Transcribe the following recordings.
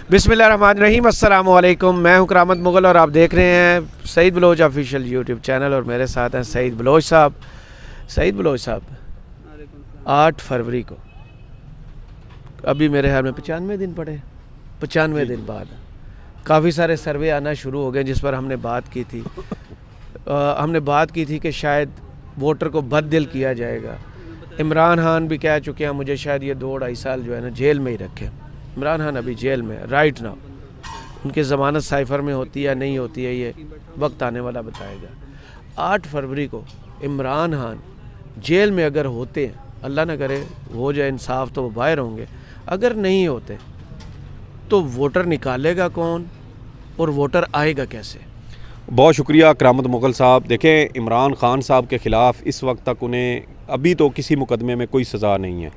बिस्मिल्लाहिर्रहमानिर्रहीम, अस्सलाम वालेकुम। मैं हूं करामत मुग़ल और आप देख रहे हैं Saeed Baloch official YouTube channel और मेरे साथ हैं सईद बलोच साहब। सईद बलोच साहब, 8 फरवरी को अभी मेरे ख्याल में 95 दिन पड़े, 95 दिन बाद काफ़ी सारे सर्वे आना शुरू हो गए जिस पर हमने बात की थी। हमने बात की थी कि शायद वोटर को बददिल किया जाएगा। इमरान खान भी कह चुके हैं मुझे शायद ये 2-2.5 साल जो है ना जेल में ही रखें। इमरान खान अभी जेल में राइट नाउ, उनकी ज़मानत साइफ़र में होती है नहीं होती है ये वक्त आने वाला बताएगा। 8 फरवरी को इमरान खान जेल में अगर होते हैं, अल्लाह ना करे हो जाए इंसाफ तो वो बाहर होंगे, अगर नहीं होते तो वोटर निकालेगा कौन और वोटर आएगा कैसे? बहुत शुक्रिया करामत मुग़ल साहब। देखें, इमरान खान साहब के ख़िलाफ़ इस वक्त तक उन्हें अभी तो किसी मुकदमे में कोई सज़ा नहीं है।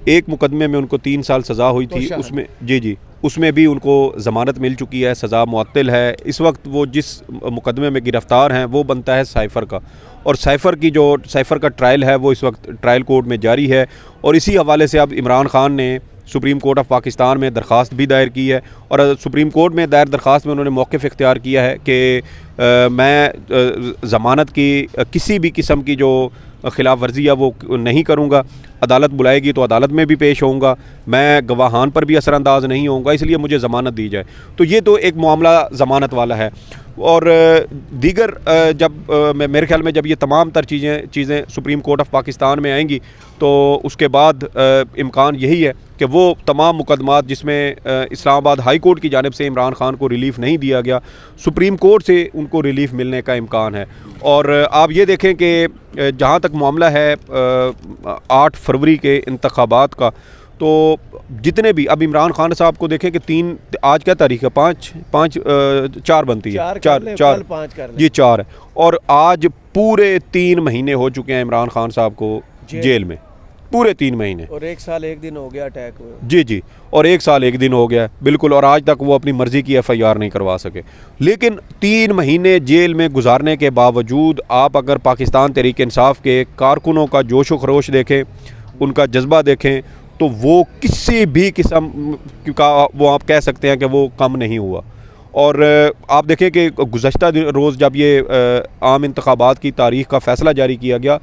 एक मुकदमे में उनको 3 साल सज़ा हुई थी, उसमें जी उसमें भी उनको ज़मानत मिल चुकी है, सज़ा मुअत्तल है। इस वक्त वो जिस मुकदमे में गिरफ़्तार हैं वो बनता है साइफ़र का, और साइफ़र का ट्रायल है वो इस वक्त ट्रायल कोर्ट में जारी है। और इसी हवाले से अब इमरान खान ने सुप्रीम कोर्ट ऑफ पाकिस्तान में दरख्वास्त भी दायर की है, और सुप्रीम कोर्ट में दायर दरख्वास्त में उन्होंने मौक़िफ़ इख्तियार किया है कि मैं ज़मानत की किसी भी किस्म की जो ख़िलाफ़ वर्जी है वो नहीं करूँगा। अदालत बुलाएगी तो अदालत में भी पेश होऊंगा, मैं गवाहान पर भी असरअंदाज नहीं होऊंगा, इसलिए मुझे ज़मानत दी जाए। तो ये तो एक मामला ज़मानत वाला है। और दीगर जब मेरे ख्याल में जब ये तमाम तर चीज़ें सुप्रीम कोर्ट ऑफ पाकिस्तान में आएंगी तो उसके बाद इम्कान यही है कि वो तमाम मुकदमात जिसमें इस्लामाबाद हाई कोर्ट की जानिब से इमरान खान को रिलीफ़ नहीं दिया गया, सुप्रीम कोर्ट से उनको रिलीफ़ मिलने का इम्कान है। और आप ये देखें कि जहाँ तक मामला है 8 फरवरी के इंतखाबात का, तो जितने भी अब इमरान खान साहब को देखें कि आज क्या तारीख है, 4 बनती है, 4 जी 4 है, और आज पूरे 3 महीने हो चुके हैं इमरान खान साहब को जेल में, पूरे 3 महीने, और 1 साल 1 दिन हो गया अटैक हुए। जी और 1 साल 1 दिन हो गया बिल्कुल, और आज तक वो अपनी मर्ज़ी की FIR नहीं करवा सके। लेकिन 3 महीने जेल में गुजारने के बावजूद आप अगर पाकिस्तान तहरीक इंसाफ के कारकुनों का जोश व खरोश देखें, उनका जज्बा देखें, तो वो किसी भी किस्म का वो आप कह सकते हैं कि वो कम नहीं हुआ। और आप देखें कि गुज़श्ता रोज़ जब ये आम इंतखाबात की तारीख़ का फ़ैसला जारी किया गया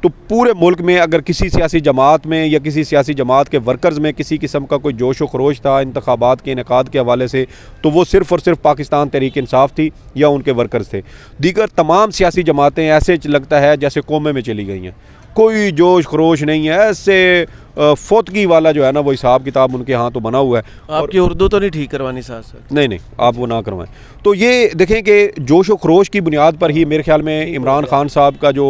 तो पूरे मुल्क में अगर किसी सियासी जमात में या किसी सियासी जमात के वर्कर्स में किसी किस्म का कोई जोश व खरोश था इंतखाबात के इनेकाद के हवाले से, तो वो सिर्फ़ और सिर्फ पाकिस्तान तहरीक इंसाफ थी या उनके वर्कर्स थे। दीगर तमाम सियासी जमातें ऐसे लगता है जैसे कोमे में चली गई हैं, कोई जोश खरोश नहीं है, ऐसे फोतगी वाला जो है ना वो हिसाब किताब उनके यहाँ तो बना हुआ है। आपकी उर्दू तो नहीं ठीक करवानी साथ? नहीं आप वो ना करवाएं। तो ये देखें कि जोश व खरोश की बुनियाद पर ही मेरे ख्याल में इमरान खान साहब का जो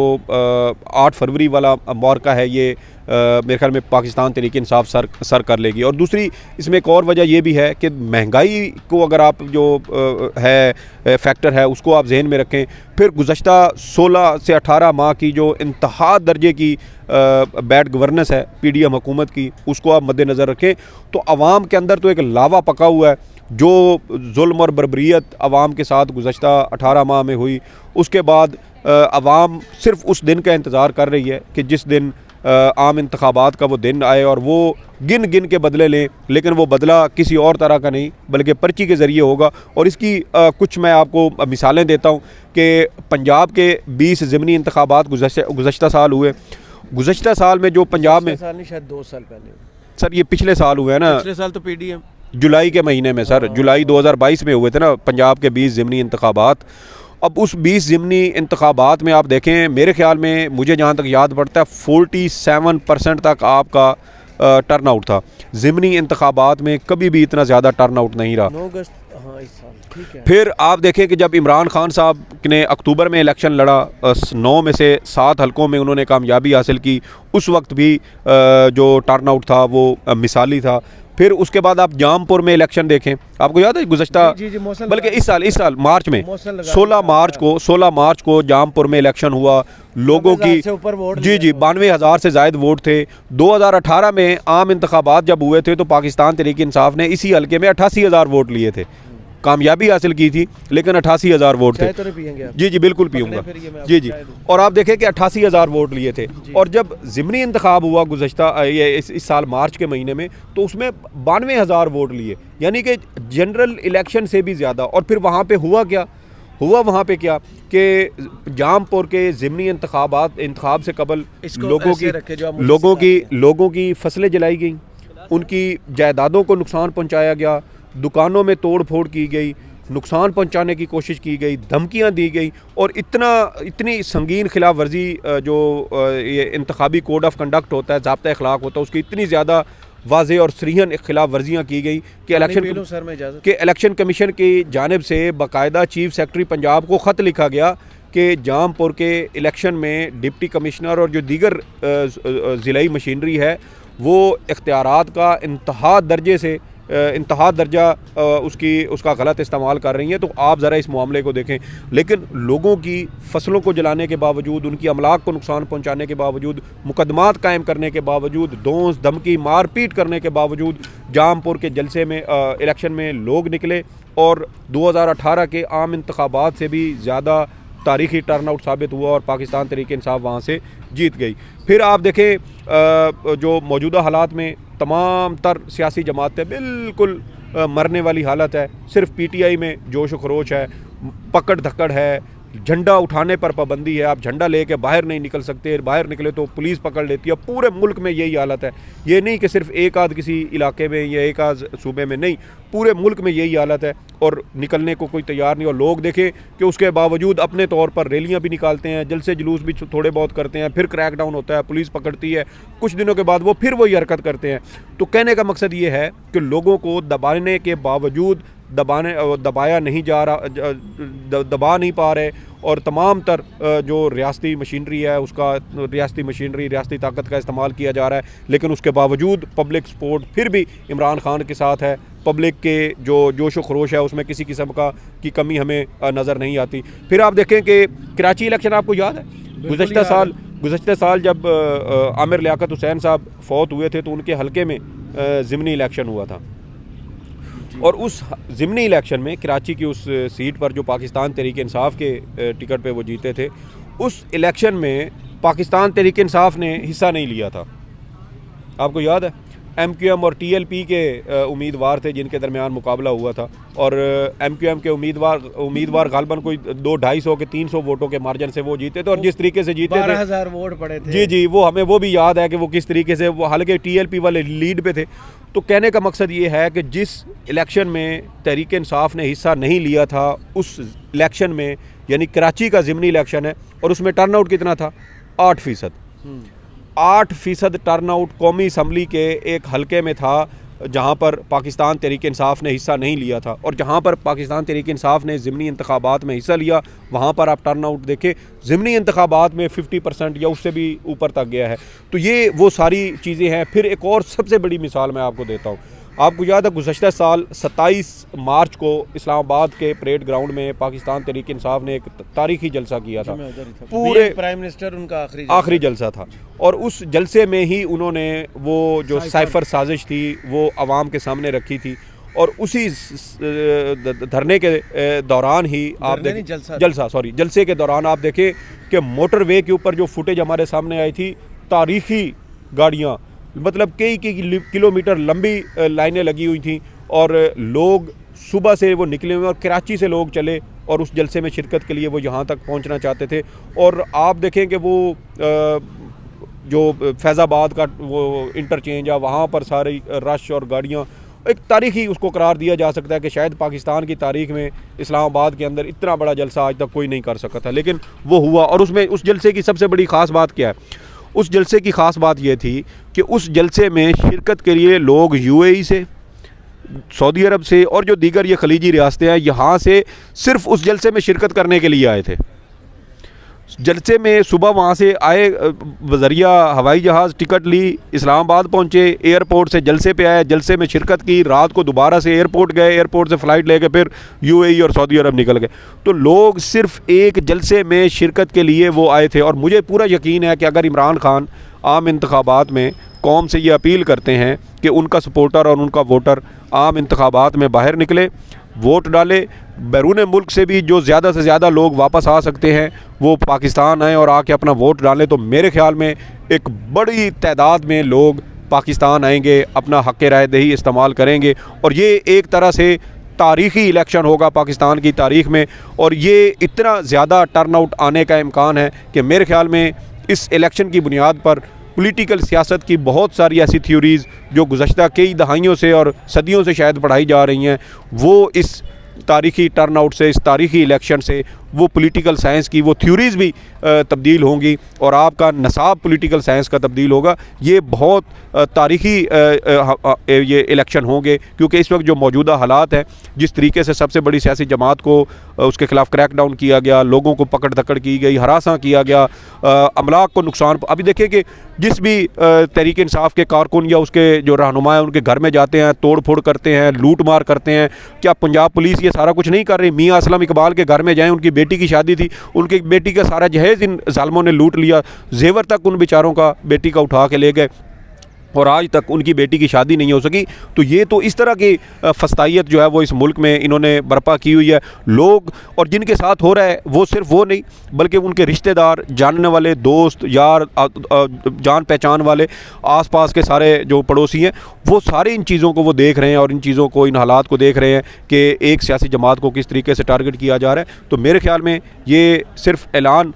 8 फरवरी वाला मार्का है ये मेरे ख्याल में पाकिस्तान तहरीक इंसाफ सर कर लेगी। और दूसरी इसमें एक और वजह ये भी है कि महंगाई को अगर आप जो फैक्टर है उसको आप जहन में रखें, फिर गुज़श्ता 16 से 18 माह की जो इंतहा दर्जे की बैड गवर्नेंस है PDM हुकूमत की, उसको आप मद्देनज़र रखें, तो आवाम के अंदर तो एक लावा पका हुआ है जो जुल्म और बर्बरियत आवाम के साथ गुज़श्ता 18 माह में हुई। उसके बाद आवाम सिर्फ़ उस दिन का इंतज़ार कर रही है कि जिस दिन आम इंतखाबात का वो दिन आए और वो गिन के बदले लें, लेकिन वो बदला किसी और तरह का नहीं बल्कि पर्ची के ज़रिए होगा। और इसकी कुछ मैं आपको मिसालें देता हूँ कि पंजाब के 20 ज़िमनी इंतखाबात गुज़श्ता साल हुए। गुज़श्ता साल में जो पंजाब में शायद 2 साल पहले सर, ये पिछले साल हुए हैं ना, पिछले साल तो PDM जुलाई के महीने में सर, जुलाई 2022 में हुए थे ना पंजाब के 20 ज़िमनी इंतखाबात। अब उस 20 ज़िमनी इंतखाबात में आप देखें, मेरे ख्याल में मुझे जहाँ तक याद पड़ता है 47% तक आपका टर्न आउट था। ज़िमनी इंतखाबात में कभी भी इतना ज़्यादा टर्न आउट नहीं रहा। 9 अगस्त इस साल, ठीक है। फिर आप देखें कि जब इमरान खान साहब ने अक्टूबर में इलेक्शन लड़ा, 9 में से 7 हलकों में उन्होंने कामयाबी हासिल की, उस वक्त भी जो टर्न आउट था वो मिसाली था। फिर उसके बाद आप जामपुर में इलेक्शन देखें, आपको याद है गुज़श्ता बल्कि इस साल मार्च में 16 मार्च को जामपुर में इलेक्शन हुआ, लोगों की जी 92,000 से ज़ायद वोट थे। 2018 में आम इंतखाबात जब हुए थे तो पाकिस्तान तहरीक इंसाफ ने इसी हल्के में 88,000 वोट लिए थे। कामयाबी हासिल की थी, लेकिन 88,000 वोट थे। चाय तो नहीं पियेंगे आप? जी जी बिल्कुल पीऊँगा। फिर ये मैं जी आपको जी। चाय दूं। और आप देखें कि 88,000 वोट लिए थे, और जब ज़िमनी इंतखाब हुआ गुज़श्ता इस साल मार्च के महीने में, तो उसमें 92,000 वोट लिए, यानी कि जनरल इलेक्शन से भी ज़्यादा। और फिर वहाँ पे हुआ क्या, वहाँ पे क्या कि जामपुर के ज़िमनी इंतखाब से कबल इसको लोगों ऐसे रखे जो आप की मुझसे लोगों की फसलें जलाई गई, उनकी जायदादों को नुकसान पहुंचाया गया, दुकानों में तोड़ फोड़ की गई, नुकसान पहुंचाने की कोशिश की गई, धमकियां दी गई, और इतनी संगीन खिलाफ वर्जी जो ये इंतखाबी कोड ऑफ कंडक्ट होता है, ज़ाब्ता अखलाक होता है, उसकी इतनी ज़्यादा वाज़े और सरीहन खिलाफ वर्जियाँ की गई कि इलेक्शन कमीशन की जानिब से बाकायदा चीफ सेक्रेटरी पंजाब को ख़त लिखा गया कि जामपुर के इलेक्शन में डिप्टी कमिश्नर और जो दीगर ज़िलाई मशीनरी है वो इख्तियारात का इंतहा दर्जा उसका गलत इस्तेमाल कर रही हैं। तो आप ज़रा इस मामले को देखें। लेकिन लोगों की फसलों को जलाने के बावजूद, उनकी अमलाक को नुकसान पहुंचाने के बावजूद, मुकदमात कायम करने के बावजूद, धौंस धमकी मारपीट करने के बावजूद जामपुर के जलसे में इलेक्शन में लोग निकले, और 2018 के आम इंतखाबात से भी ज़्यादा तारीख़ी टर्नआउट साबित हुआ, और पाकिस्तान तहरीक इंसाफ वहाँ से जीत गई। फिर आप देखें जो मौजूदा हालात में तमाम तर सियासी जमातें बिल्कुल मरने वाली हालत है। सिर्फ PTI में जोश व खरोश है, पकड़ धक्कड़ है, झंडा उठाने पर पाबंदी है, आप झंडा लेके बाहर नहीं निकल सकते, बाहर निकले तो पुलिस पकड़ लेती है। पूरे मुल्क में यही हालत है। ये नहीं कि सिर्फ एक आध किसी इलाके में या एक आध सूबे में, नहीं, पूरे मुल्क में यही हालत है, और निकलने को कोई तैयार नहीं। और लोग देखें कि उसके बावजूद अपने तौर पर रैलियां भी निकालते हैं, जलसे जुलूस भी थोड़े बहुत करते हैं, फिर क्रैकडाउन होता है, पुलिस पकड़ती है, कुछ दिनों के बाद वो फिर वही हरकत करते हैं। तो कहने का मकसद ये है कि लोगों को दबाने के बावजूद दबाया नहीं जा रहा, दबा नहीं पा रहे, और तमाम तर जो रियासती मशीनरी है उसका रियासती ताकत का इस्तेमाल किया जा रहा है। लेकिन उसके बावजूद पब्लिक सपोर्ट फिर भी इमरान खान के साथ है। पब्लिक के जो जोश व खरोश है उसमें किसी किस्म की कमी हमें नज़र नहीं आती। फिर आप देखें कि कराची इलेक्शन आपको याद है, गुज़श्ता साल जब आमिर लियाकत हुसैन साहब फौत हुए थे तो उनके हलके में ज़िमनी इलेक्शन हुआ था, और उस ज़िमनी इलेक्शन में कराची की उस सीट पर जो पाकिस्तान तहरीक इंसाफ के टिकट पे वो जीते थे, उस इलेक्शन में पाकिस्तान तहरीक इंसाफ ने हिस्सा नहीं लिया था। आपको याद है, MQM और TLP के उम्मीदवार थे जिनके दरमियान मुकाबला हुआ था, और MQM के उम्मीदवार गालबन कोई 200-250 के 300 वोटों के मार्जिन से वो जीते थे, और जिस तरीके से जीते थे 12,000 वोट पड़े थे। जी जी, वो हमें वो भी याद है कि वो किस तरीके से वो, हालांकि TLP वाले लीड पे थे। तो कहने का मकसद ये है कि जिस इलेक्शन में तहरीक इंसाफ ने हिस्सा नहीं लिया था, उस इलेक्शन में, यानी कराची का ज़िमनी इलेक्शन है, और उसमें टर्नआउट कितना था, 8%। 8% टर्नआउट कौमी असम्बली के एक हलके में था जहां पर पाकिस्तान तहरीक इंसाफ ने हिस्सा नहीं लिया था, और जहां पर पाकिस्तान तहरीक इंसाफ ने ज़िमनी इंतखाबात में हिस्सा लिया वहां पर आप टर्नआउट देखें, ज़िमनी इंतखाबात में 50% या उससे भी ऊपर तक गया है। तो ये वो सारी चीज़ें हैं। फिर एक और सबसे बड़ी मिसाल मैं आपको देता हूँ। आपको याद है गुज़श्ता साल 27 मार्च को इस्लामाबाद के परेड ग्राउंड में पाकिस्तान तहरीक इंसाफ ने एक तारीखी जलसा किया था, पूरे प्राइम मिनिस्टर उनका आखिरी जलसा था, और उस जलसे में ही उन्होंने वो जो साइफर साजिश थी वो आवाम के सामने रखी थी, और उसी धरने के दौरान ही आप देखें जलसे के दौरान आप देखें कि मोटरवे के ऊपर जो फुटेज हमारे सामने आई थी, तारीखी गाड़ियाँ, मतलब कई किलोमीटर लंबी लाइनें लगी हुई थी, और लोग सुबह से वो निकले हुए, और कराची से लोग चले और उस जलसे में शिरकत के लिए वो यहाँ तक पहुँचना चाहते थे। और आप देखें कि वो जो फैज़ाबाद का वो इंटरचेंज है, वहाँ पर सारी रश और गाड़ियाँ, एक तारीख़ी उसको करार दिया जा सकता है कि शायद पाकिस्तान की तारीख़ में इस्लामाबाद के अंदर इतना बड़ा जलसा आज तक कोई नहीं कर सका था, लेकिन वो हुआ। और उसमें उस जलसे की सबसे बड़ी ख़ास बात क्या है? उस जलसे की ख़ास बात यह थी कि उस जलसे में शिरकत के लिए लोग UAE से, सऊदी अरब से, और जो दीगर ये खलीजी रियासतें हैं, यहाँ से सिर्फ उस जलसे में शिरकत करने के लिए आए थे। जलसे में सुबह वहाँ से आए, बज़रिया हवाई जहाज़ टिकट ली, इस्लामाबाद पहुँचे, एयरपोर्ट से जलसे पे आए, जलसे में शिरकत की, रात को दोबारा से एयरपोर्ट गए, एयरपोर्ट से फ़्लाइट लेके फिर UAE और सऊदी अरब निकल गए। तो लोग सिर्फ एक जलसे में शिरकत के लिए वो आए थे। और मुझे पूरा यकीन है कि अगर इमरान खान आम इंतखाबात में कौम से ये अपील करते हैं कि उनका सपोर्टर और उनका वोटर आम इंतखाबात में बाहर निकले, वोट डालें। बैरून मुल्क से भी जो ज़्यादा से ज़्यादा लोग वापस आ सकते हैं वो पाकिस्तान आएँ और आके अपना वोट डालें। तो मेरे ख़्याल में एक बड़ी तादाद में लोग पाकिस्तान आएंगे, अपना हक़ राय दही इस्तेमाल करेंगे और ये एक तरह से तारीख़ी इलेक्शन होगा पाकिस्तान की तारीख़ में। और ये इतना ज़्यादा टर्नआउट आने का इम्कान है कि मेरे ख़्याल में इस इलेक्शन की बुनियाद पर पॉलिटिकल सियासत की बहुत सारी ऐसी थ्योरीज़ जो गुज़श्ता कई दहाइयों से और सदियों से शायद पढ़ाई जा रही हैं, वो इस तारीख़ी टर्नआउट से, इस तारीख़ी इलेक्शन से वो पॉलिटिकल साइंस की वो थ्योरीज़ भी तब्दील होंगी और आपका नसाब पॉलिटिकल साइंस का तब्दील होगा। ये बहुत तारीख़ी ये इलेक्शन होंगे क्योंकि इस वक्त जो मौजूदा हालात हैं, जिस तरीके से सबसे बड़ी सियासी जमात को उसके ख़िलाफ़ क्रैकडाउन किया गया, लोगों को पकड़ धकड़ की गई, हरासा किया गया, अमलाक को नुकसान। अभी देखिए कि जिस भी तहरीक इंसाफ के कारकुन या उसके जो रहनुमा हैं उनके घर में जाते हैं, तोड़ फोड़ करते हैं, लूट मार करते हैं, क्या पंजाब पुलिस ये सारा कुछ नहीं कर रही? मियाँ असलम इकबाल के घर में जाएँ, उनकी बेटी की शादी थी, उनकी बेटी का सारा जहेज़ इन जालिमों ने लूट लिया, जेवर तक उन बेचारों का बेटी का उठा के ले गए और आज तक उनकी बेटी की शादी नहीं हो सकी। तो ये तो इस तरह की फस्तायत जो है वो इस मुल्क में इन्होंने बर्पा की हुई है। लोग और जिनके साथ हो रहा है वो सिर्फ वो नहीं बल्कि उनके रिश्तेदार, जानने वाले, दोस्त यार, जान पहचान वाले, आसपास के सारे जो पड़ोसी हैं, वो सारे इन चीज़ों को वो देख रहे हैं और इन चीज़ों को, इन हालात को देख रहे हैं कि एक सियासी जमात को किस तरीके से टारगेट किया जा रहा है। तो मेरे ख्याल में ये सिर्फ ऐलान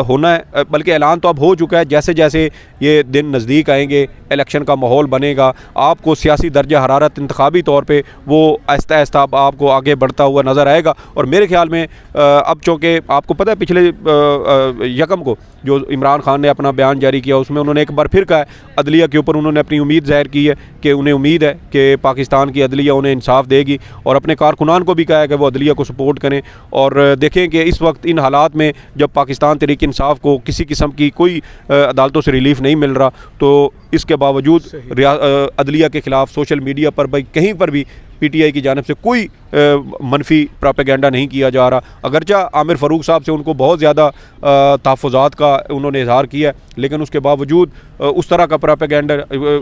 होना है, बल्कि ऐलान तो अब हो चुका है। जैसे जैसे ये दिन नज़दीक आएंगे, इलेक्शन का माहौल बनेगा, आपको सियासी दर्जा हरारत इंतखाबी तौर पे वो आहिस्ता आहिस्ता आपको आगे बढ़ता हुआ नज़र आएगा। और मेरे ख्याल में अब चूँकि आपको पता है पिछले यकम को जो इमरान खान ने अपना बयान जारी किया उसमें उन्होंने एक बार फिर कहा है अदलिया के ऊपर, उन्होंने अपनी उम्मीद ज़ाहिर की है कि उन्हें उम्मीद है कि पाकिस्तान की अदलिया उन्हें इंसाफ देगी और अपने कारकुनान को भी कहा है कि वो अदलिया को सपोर्ट करें। और देखें कि इस वक्त इन हालात में जब पाकिस्तान तहरीक इंसाफ को किसी किस्म की कोई अदालतों से रिलीफ नहीं मिल रहा, तो इसके बावजूद अदलिया के ख़िलाफ़ सोशल मीडिया पर भाई कहीं पर भी पीटीआई की जानिब से कोई मनफी प्रोपेगेंडा नहीं किया जा रहा। अगरचा आमिर फ़ारूक साहब से उनको बहुत ज़्यादा तहफ़्फ़ुज़ात का उन्होंने इज़हार किया, लेकिन उसके बावजूद उस तरह का प्रोपेगेंडा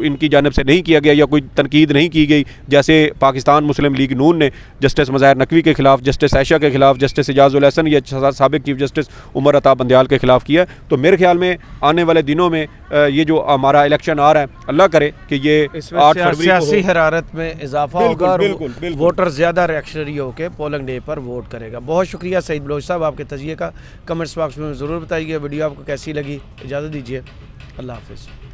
इनकी जानिब से नहीं किया गया या कोई तनकीद नहीं की गई जैसे पाकिस्तान मुस्लिम लीग नून ने जस्टिस मज़ाहिर नकवी के ख़िलाफ़, जस्टिस आयशा के ख़िलाफ़, जस्टिस एजाज़ुल हसन या साबिक़ चीफ जस्टिस उमर अता बंदयाल के ख़िलाफ़ किया। तो मेरे ख्याल में आने वाले दिनों में ये जो हमारा इलेक्शन आ रहा है, अल्लाह करे कि ये 8 फरवरी सियासी हरारत में इजाफा होगा और वोटर ज़्यादा रिएक्शनरी होकर पोलिंग डे पर वोट करेगा। बहुत शुक्रिया सईद बलोच साहब आपके तजिए का। कमेंट्स बॉक्स में ज़रूर बताइए वीडियो आपको कैसी लगी। इजाज़त दीजिए, अल्लाह हाफ़िज़।